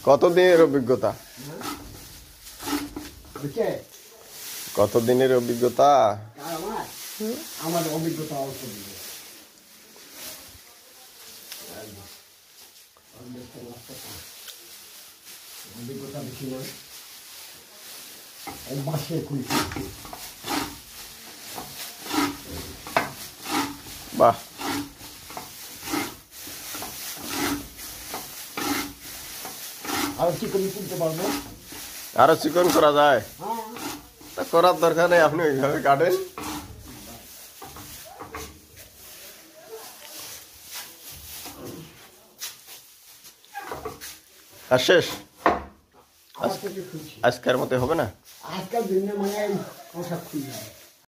কতদিনের অভিজ্ঞতা? কতদিনের অভিজ্ঞতা? আমার অভিজ্ঞতা অল্প অভিজ্ঞতা বেশি নয়, বাসে খুলি। বাহ, আরো চিকন তুলতে পারবো। আরো চিকন করা যায়? তা করার দরকার নেই, আপনি ওইভাবে কাটেন। আর শেষ? আজকের মতো হবে না? আজকাল দিনে মানে পোশাক খুলবে।